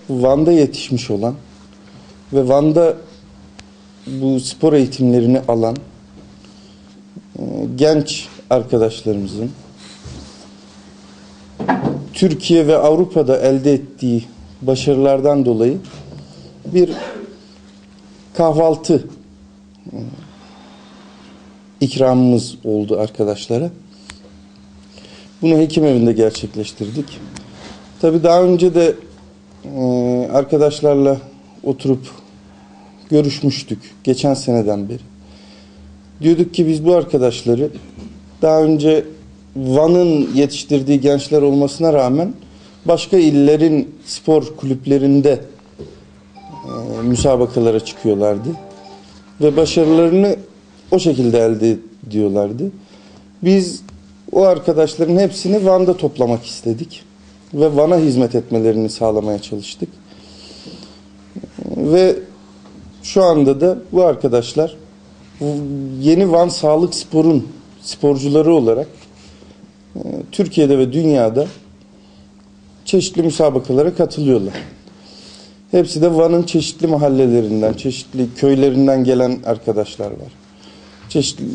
Van'da yetişmiş olan ve Van'da bu spor eğitimlerini alan genç arkadaşlarımızın Türkiye ve Avrupa'da elde ettiği başarılardan dolayı bir kahvaltı ikramımız oldu arkadaşlara. Bunu Hekimevinde gerçekleştirdik. Tabii daha önce de arkadaşlarla oturup görüşmüştük geçen seneden beri. Diyorduk ki biz bu arkadaşları daha önce Van'ın yetiştirdiği gençler olmasına rağmen başka illerin spor kulüplerinde müsabakalara çıkıyorlardı. Ve başarılarını o şekilde elde ediyorlardı. Biz o arkadaşların hepsini Van'da toplamak istedik. Ve Van'a hizmet etmelerini sağlamaya çalıştık. Ve şu anda da bu arkadaşlar yeni Van Sağlık Spor'un sporcuları olarak Türkiye'de ve dünyada çeşitli müsabakalara katılıyorlar. Hepsi de Van'ın çeşitli mahallelerinden, çeşitli köylerinden gelen arkadaşlar var.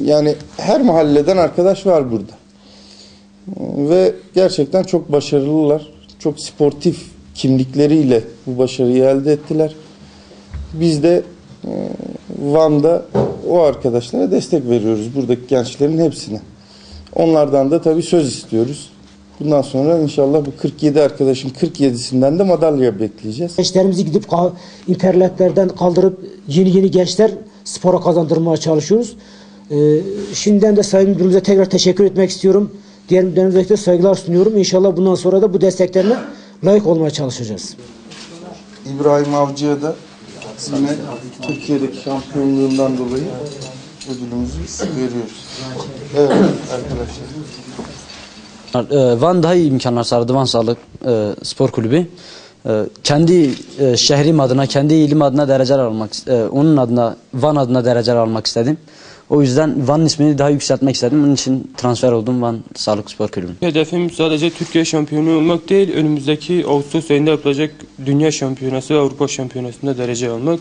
Yani her mahalleden arkadaş var burada. Ve gerçekten çok başarılılar. Çok sportif kimlikleriyle bu başarıyı elde ettiler. Biz de Van'da o arkadaşlara destek veriyoruz. Buradaki gençlerin hepsine. Onlardan da tabii söz istiyoruz. Bundan sonra inşallah bu 47 arkadaşın 47'sinden de madalya bekleyeceğiz. Gençlerimizi gidip internetlerden kaldırıp yeni gençler spora kazandırmaya çalışıyoruz. Şimdiden de Sayın Müdürümüze tekrar teşekkür etmek istiyorum. Diğer müdürlerimize de saygılar sunuyorum. İnşallah bundan sonra da bu desteklerine layık olmaya çalışacağız. İbrahim Avcı'ya da yine Türkiye'deki şampiyonluğundan dolayı ödülümüzü veriyoruz. Evet arkadaşlar. Van daha iyi imkanlar sağladı, Van Sağlık Spor Kulübü. Kendi şehrim adına, kendi ilim adına dereceler almak, onun adına, Van adına dereceler almak istedim. O yüzden Van'ın ismini daha yükseltmek istedim. Bunun için transfer oldum Van Sağlık Spor Kulübü'ne. Hedefim sadece Türkiye şampiyonu olmak değil, önümüzdeki Ağustos ayında yapılacak Dünya Şampiyonası ve Avrupa Şampiyonası'nda derece almak.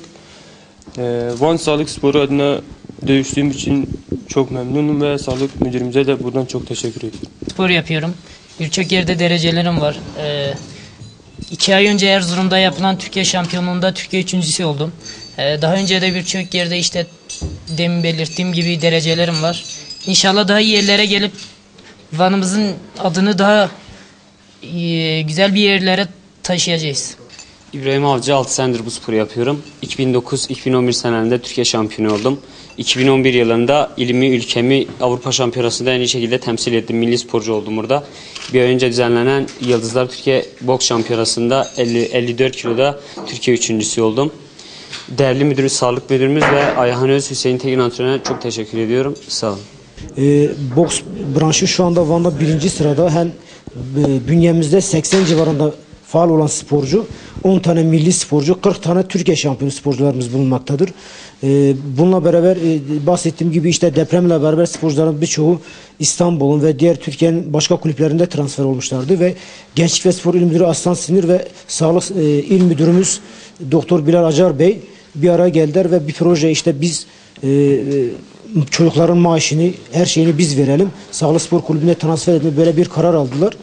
Van Sağlık Sporu adına dövüştüğüm için çok memnunum ve sağlık müdürümüze de buradan çok teşekkür ediyorum. Spor yapıyorum. Birçok yerde derecelerim var. 2 ay önce Erzurum'da yapılan Türkiye şampiyonluğunda Türkiye üçüncüsü oldum. Daha önce de birçok yerde işte demin belirttiğim gibi derecelerim var. İnşallah daha iyi yerlere gelip Van'ımızın adını daha güzel bir yerlere taşıyacağız. İbrahim Avcı 6 senedir bu sporu yapıyorum. 2009-2011 senelerinde Türkiye şampiyonu oldum. 2011 yılında ilimi, ülkemi Avrupa Şampiyonası'nda en iyi şekilde temsil ettim. Milli sporcu oldum burada. Bir ay önce düzenlenen Yıldızlar Türkiye Boks Şampiyonası'nda 54 kiloda Türkiye üçüncüsü oldum. Değerli müdürümüz, sağlık müdürümüz ve Ayhan Öz Hüseyin Tekin antrenöre çok teşekkür ediyorum. Sağ olun. Boks branşı şu anda Van'da 1. sırada. Hem bünyemizde 80 civarında faal olan sporcu, 10 tane milli sporcu, 40 tane Türkiye şampiyonu sporcularımız bulunmaktadır. Bununla beraber bahsettiğim gibi işte depremle beraber sporcuların birçoğu İstanbul'un ve diğer Türkiye'nin başka kulüplerinde transfer olmuşlardı ve Gençlik ve Spor İl Müdürü Aslan Sinir ve Sağlık İl Müdürümüz Doktor Bilal Acar Bey bir araya geldiler ve bir proje işte biz çocukların maaşını, her şeyini biz verelim. Sağlık Spor Kulübü'ne transfer etme böyle bir karar aldılar.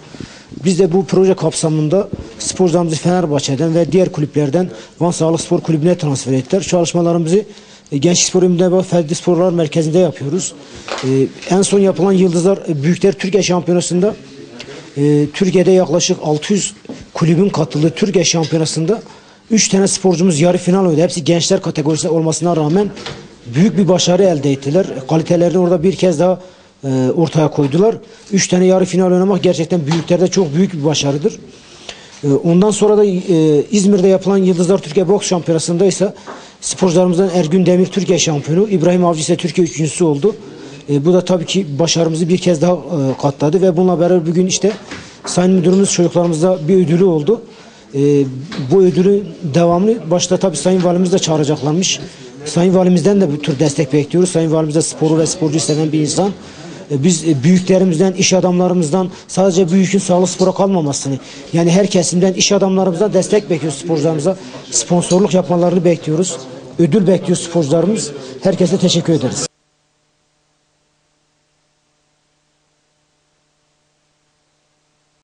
Biz de bu proje kapsamında sporcularımızı Fenerbahçe'den ve diğer kulüplerden Van Sağlık Spor Kulübü'ne transfer ettiler. Çalışmalarımızı Gençlik Spor İl ve Ferdi Sporlar Merkezi'nde yapıyoruz. En son yapılan Yıldızlar Büyükler Türkiye Şampiyonası'nda Türkiye'de yaklaşık 600 kulübün katıldığı Türkiye Şampiyonası'nda 3 tane sporcumuz yarı final oynadı. Hepsi gençler kategorisinde olmasına rağmen büyük bir başarı elde ettiler. Kalitelerini orada bir kez daha ortaya koydular. 3 tane yarı final oynamak gerçekten büyüklerde çok büyük bir başarıdır. Ondan sonra da İzmir'de yapılan Yıldızlar Türkiye Boks Şampiyonası'nda ise sporcularımızdan Ergün Demir Türkiye şampiyonu, İbrahim Avcı ise Türkiye üçüncüsü oldu. Bu da tabii ki başarımızı bir kez daha katladı ve bununla beraber bugün işte Sayın Müdürümüz çocuklarımızda bir ödülü oldu. Bu ödülün devamlı başta tabii Sayın Valimiz de çağıracaklarmış. Sayın Valimizden de bu tür destek bekliyoruz. Sayın Valimiz de sporu ve sporcuyu seven bir insan. Biz büyüklerimizden, iş adamlarımızdan sadece bu yükün sağlık spora kalmamasını, yani her kesimden iş adamlarımızdan destek bekliyoruz sporcularımıza. Sponsorluk yapmalarını bekliyoruz. Ödül bekliyor sporcularımız. Herkese teşekkür ederiz.